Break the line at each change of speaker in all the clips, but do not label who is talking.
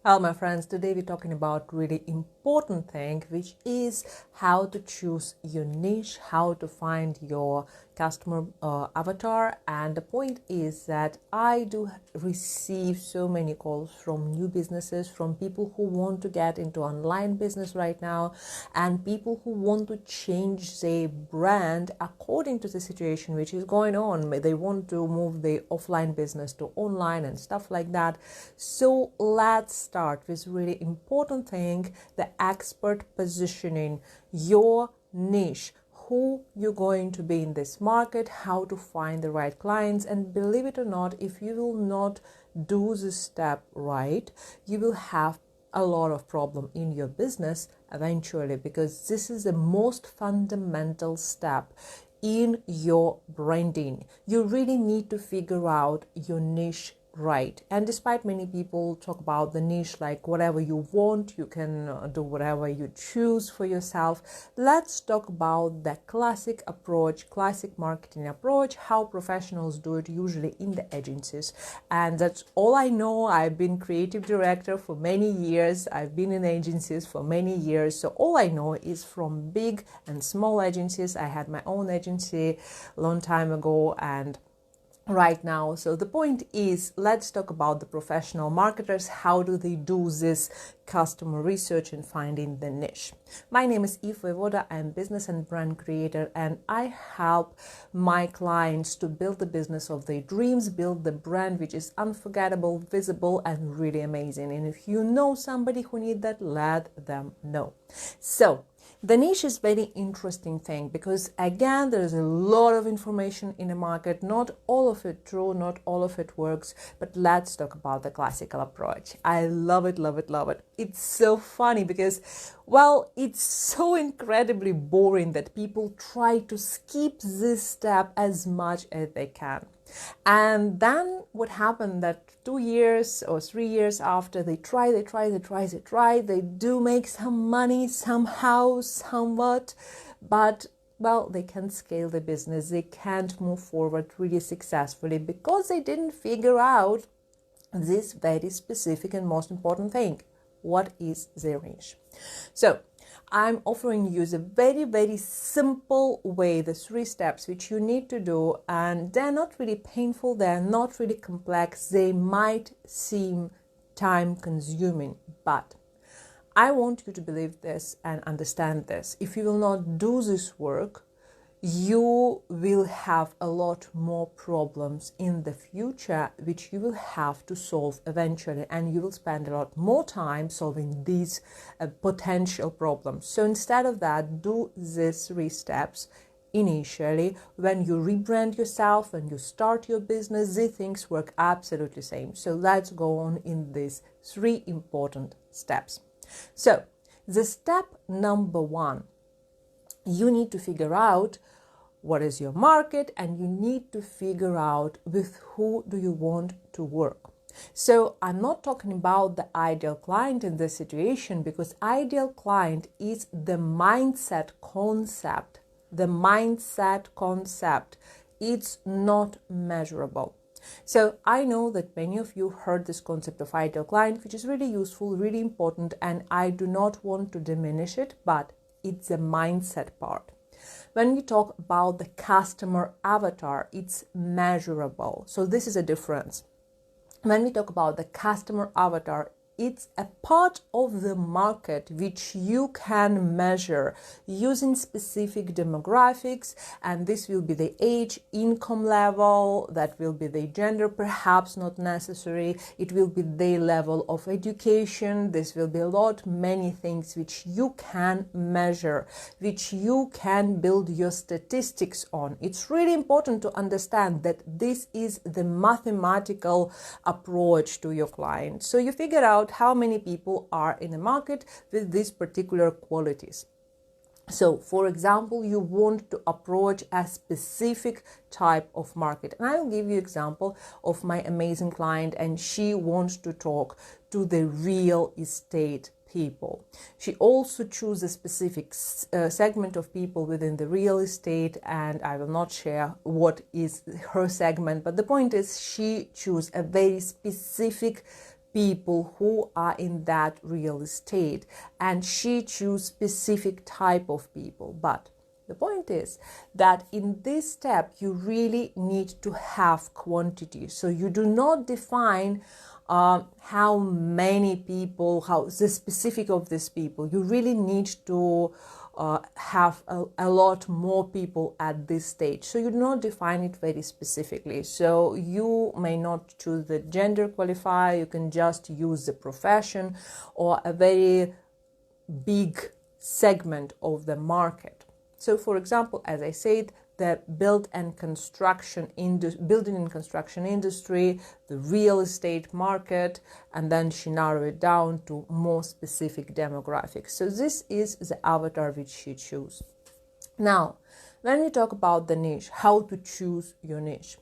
Hello, my friends. Today we're talking about really important thing, which is how to choose your niche, how to find your customer avatar. And the point is that I do receive so many calls from new businesses, from people who want to get into online business right now, and people who want to change their brand according to the situation which is going on. They want to move their offline business to online and stuff like that. So let's start with really important thing, the expert positioning, your niche, who you're going to be in this market, how to find the right clients. And believe it or not, if you will not do this step right, you will have a lot of problem in your business eventually, because this is the most fundamental step in your branding. You really need to figure out your niche right. And despite many people talk about the niche like whatever you want, you can do whatever you choose for yourself, let's talk about the classic approach, classic marketing approach, how professionals do it usually in the agencies. And that's all I know. I've been creative director for many years. I've been in agencies for many years. So all I know is from big and small agencies. I had my own agency a long time ago and right now. So the point is, let's talk about the professional marketers. How do they do this customer research and finding the niche? My name is Voyevoda. I'm business and brand creator, and I help my clients to build the business of their dreams, build the brand which is unforgettable, visible, and really amazing. And if you know somebody who needs that, let them know. So the niche is very interesting thing because, again, there is a lot of information in the market. Not all of it true, not all of it works, but let's talk about the classical approach. I love it, love it, love it. It's so funny because, well, it's so incredibly boring that people try to skip this step as much as they can. And then what happened that 2 years or 3 years after they try, they do make some money somehow, somewhat, but well, they can't scale the business. They can't move forward really successfully because they didn't figure out this very specific and most important thing. What is their niche? So I'm offering you the very, very simple way, the 3 steps which you need to do, and they're not really painful, they're not really complex, they might seem time consuming, but I want you to believe this and understand this. If you will not do this work, you will have a lot more problems in the future, which you will have to solve eventually, and you will spend a lot more time solving these potential problems. So instead of that, do these 3 steps initially. When you rebrand yourself, when you start your business, these things work absolutely same. So let's go on in these 3 important steps. So the step number 1, you need to figure out what is your market, and you need to figure out with who do you want to work. So I'm not talking about the ideal client in this situation, because ideal client is the mindset concept. The mindset concept, it's not measurable. So I know that many of you heard this concept of ideal client, which is really useful, really important, and I do not want to diminish it, but it's a mindset part. When we talk about the customer avatar, it's measurable. So this is a difference. When we talk about the customer avatar, it's a part of the market which you can measure using specific demographics, and this will be the age, income level, that will be the gender, perhaps not necessary, it will be the level of education, this will be a lot, many things which you can measure, which you can build your statistics on. It's really important to understand that this is the mathematical approach to your client. So you figure out how many people are in the market with these particular qualities. So, for example, you want to approach a specific type of market. And I'll give you an example of my amazing client, and she wants to talk to the real estate people. She also chooses a specific segment of people within the real estate, and I will not share what is her segment, but the point is she chooses a very specific people who are in that real estate, and she choose specific type of people. But the point is that in this step you really need to have quantity. So you do not define how many people, how the specific of these people. You really need to have a lot more people at this stage. So you do not define it very specifically. So you may not choose the gender qualifier, you can just use the profession or a very big segment of the market. So for example, as I said, the building and construction industry, the real estate market, and then she narrowed it down to more specific demographics. So this is the avatar which she chose. Now, when we talk about the niche, how to choose your niche,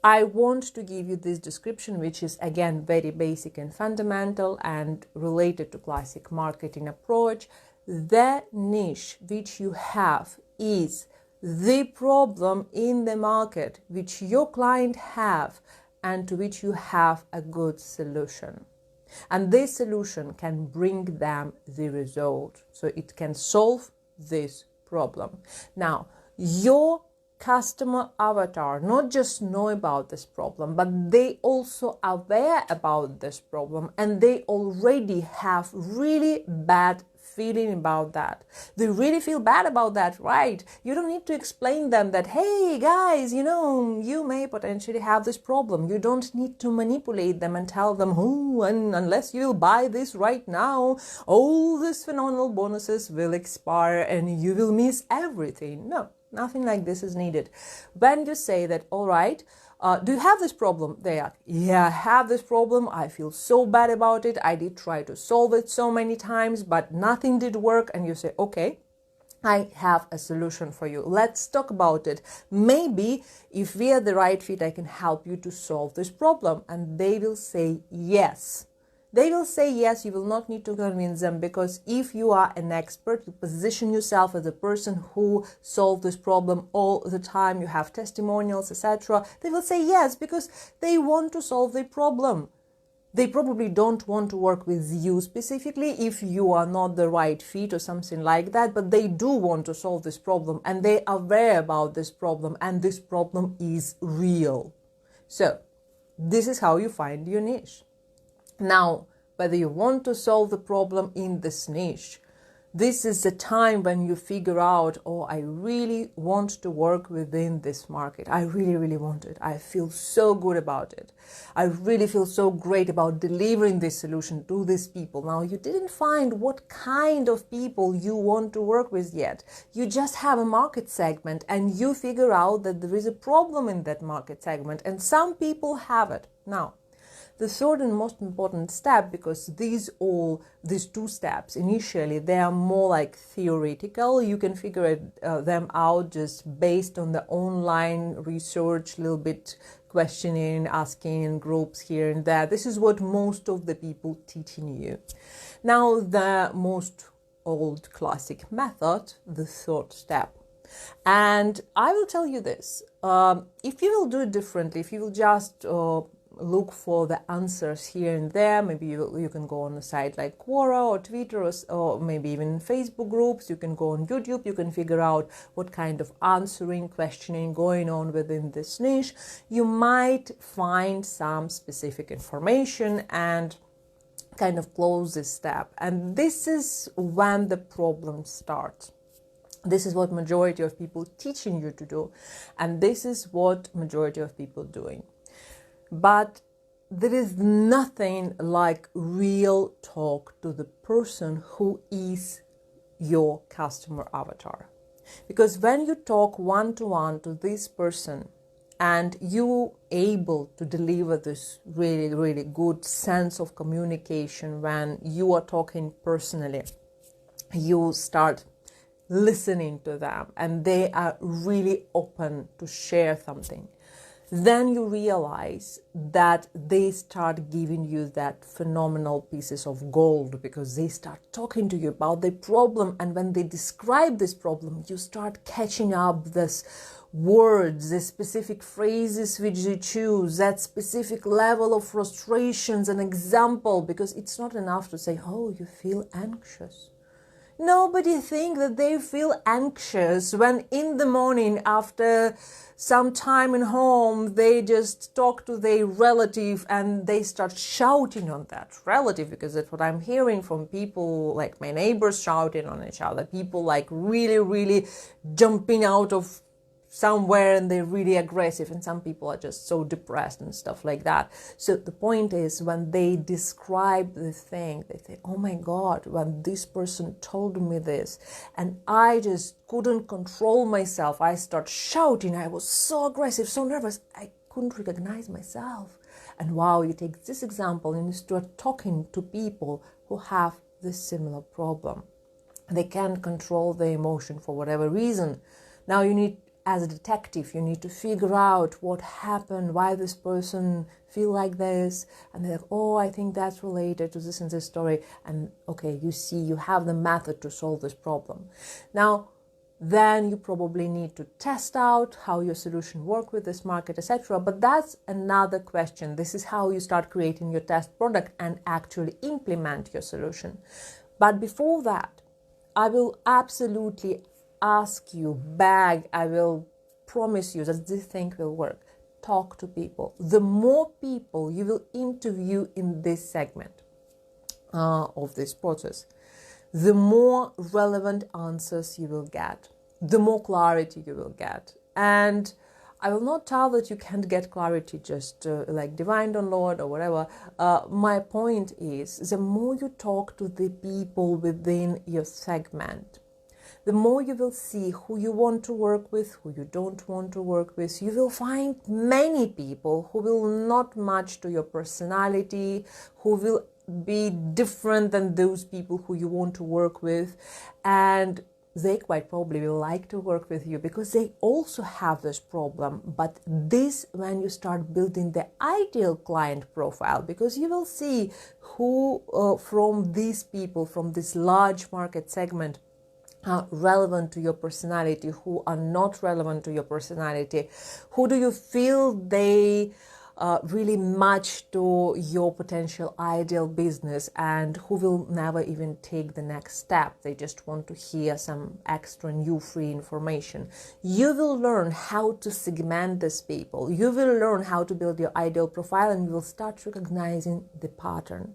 I want to give you this description, which is again very basic and fundamental and related to classic marketing approach. The niche which you have is the problem in the market which your client have and to which you have a good solution. And this solution can bring them the result. So it can solve this problem. Now, your customer avatar not just know about this problem, but they also are aware about this problem, and they already have really bad feeling about that. They really feel bad about that, right? You don't need to explain them that, hey guys, you may potentially have this problem. You don't need to manipulate them and tell them, and unless you will buy this right now, all these phenomenal bonuses will expire and you will miss everything. No, nothing like this is needed. When you say that, all right, do you have this problem? They are, yeah, I have this problem. I feel so bad about it. I did try to solve it so many times, but nothing did work. And you say, okay, I have a solution for you. Let's talk about it. Maybe if we are the right fit, I can help you to solve this problem. And they will say yes. They will say yes. You will not need to convince them, because if you are an expert, you position yourself as a person who solved this problem all the time, you have testimonials, etc. They will say yes because they want to solve the problem. They probably don't want to work with you specifically if you are not the right fit or something like that, but they do want to solve this problem and they are aware about this problem, and this problem is real. So this is how you find your niche. Now, whether you want to solve the problem in this niche, this is the time when you figure out, oh, I really want to work within this market. I really, really want it. I feel so good about it. I really feel so great about delivering this solution to these people. Now, you didn't find what kind of people you want to work with yet. You just have a market segment and you figure out that there is a problem in that market segment, and some people have it. Now, the third and most important step, because these two steps initially, they are more like theoretical. You can figure them out just based on the online research, little bit questioning, asking in groups here and there. This is what most of the people teaching you. Now, the most old classic method, the third step. And I will tell you this, if you will do it differently, if you will just look for the answers here and there, maybe you can go on a site like Quora or Twitter or maybe even Facebook groups, you can go on YouTube, you can figure out what kind of answering, questioning going on within this niche. You might find some specific information and kind of close this step. And this is when the problem starts. This is what majority of people teaching you to do, and this is what majority of people doing. But there is nothing like real talk to the person who is your customer avatar. Because when you talk one-to-one to this person and you able to deliver this really, really good sense of communication, when you are talking personally, you start listening to them and they are really open to share something, then you realize that they start giving you that phenomenal pieces of gold, because they start talking to you about the problem. And when they describe this problem, you start catching up this words, the specific phrases which they choose, that specific level of frustrations, an example, because it's not enough to say, oh, you feel anxious. Nobody thinks that they feel anxious when in the morning after some time in home, they just talk to their relative and they start shouting on that relative, because that's what I'm hearing from people, like my neighbors shouting on each other, people like really, really jumping out of somewhere and they're really aggressive, and some people are just so depressed and stuff like that. So the point is, when they describe the thing, they say, oh my God, when this person told me this and I just couldn't control myself, I start shouting, I was so aggressive, so nervous, I couldn't recognize myself. And wow, you take this example and you start talking to people who have this similar problem. They can't control their emotion for whatever reason. Now you need, as a detective, you need to figure out what happened, why this person feel like this, and they're like, oh, I think that's related to this and this story, and okay, you see, you have the method to solve this problem. Now, then you probably need to test out how your solution work with this market, etc. But that's another question. This is how you start creating your test product and actually implement your solution. But before that, I will absolutely ask you, I will promise you that this thing will work. Talk to people. The more people you will interview in this segment of this process, the more relevant answers you will get, the more clarity you will get. And I will not tell that you can't get clarity just like divine download or whatever. My point is, the more you talk to the people within your segment, the more you will see who you want to work with, who you don't want to work with. You will find many people who will not match to your personality, who will be different than those people who you want to work with. And they quite probably will like to work with you because they also have this problem. But this, when you start building the ideal client profile, because you will see who from these people, from this large market segment, are relevant to your personality, who are not relevant to your personality, who do you feel they really match to your potential ideal business, and who will never even take the next step. They just want to hear some extra new free information. You will learn how to segment these people. You will learn how to build your ideal profile, and you will start recognizing the pattern.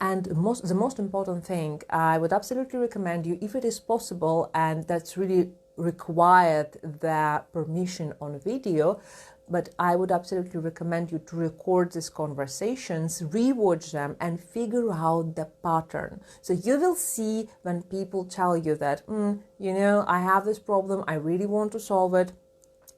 And the most important thing, I would absolutely recommend you, if it is possible, and that's really required the permission on video, but I would absolutely recommend you to record these conversations, rewatch them, and figure out the pattern. So you will see when people tell you that, I have this problem, I really want to solve it,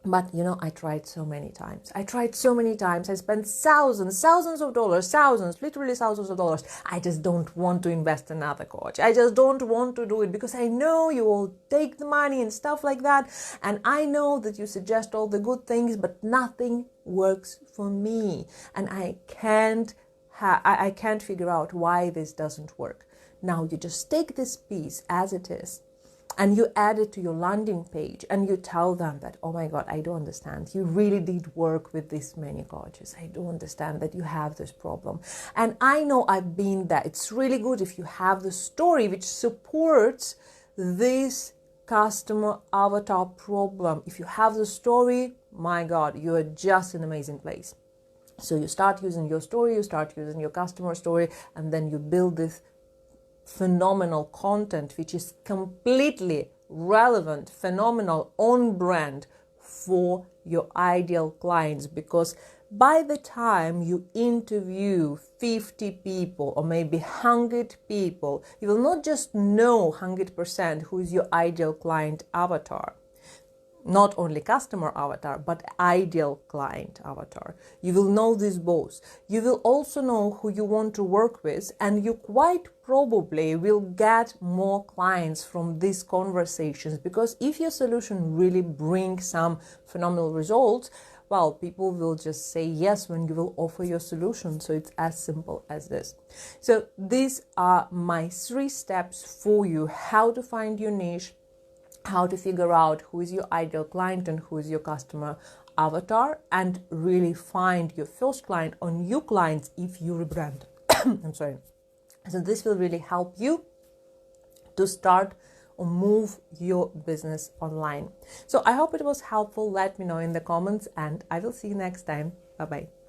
but I tried so many times. I spent thousands of dollars, literally thousands of dollars. I just don't want to invest in another coach. I just don't want to do it because I know you will take the money and stuff like that. And I know that you suggest all the good things, but nothing works for me. And I can't figure out why this doesn't work. Now you just take this piece as it is, and you add it to your landing page, and you tell them that, oh my God, I do understand. You really did work with this many coaches. I do understand that you have this problem. And I know I've been there. It's really good if you have the story which supports this customer avatar problem. If you have the story, my God, you are just in an amazing place. So you start using your story, you start using your customer story, and then you build this phenomenal content which is completely relevant, phenomenal, on brand for your ideal clients. Because by the time you interview 50 people or maybe 100 people, you will not just know 100% who is your ideal client avatar. Not only customer avatar, but ideal client avatar. You will know this both. You will also know who you want to work with, and you quite probably will get more clients from these conversations, because if your solution really brings some phenomenal results, well, people will just say yes when you will offer your solution. So it's as simple as this. So these are my 3 steps for you: how to find your niche, how to figure out who is your ideal client and who is your customer avatar, and really find your first client or new clients if you rebrand. I'm sorry. So this will really help you to start or move your business online. So I hope it was helpful. Let me know in the comments, and I will see you next time. Bye bye.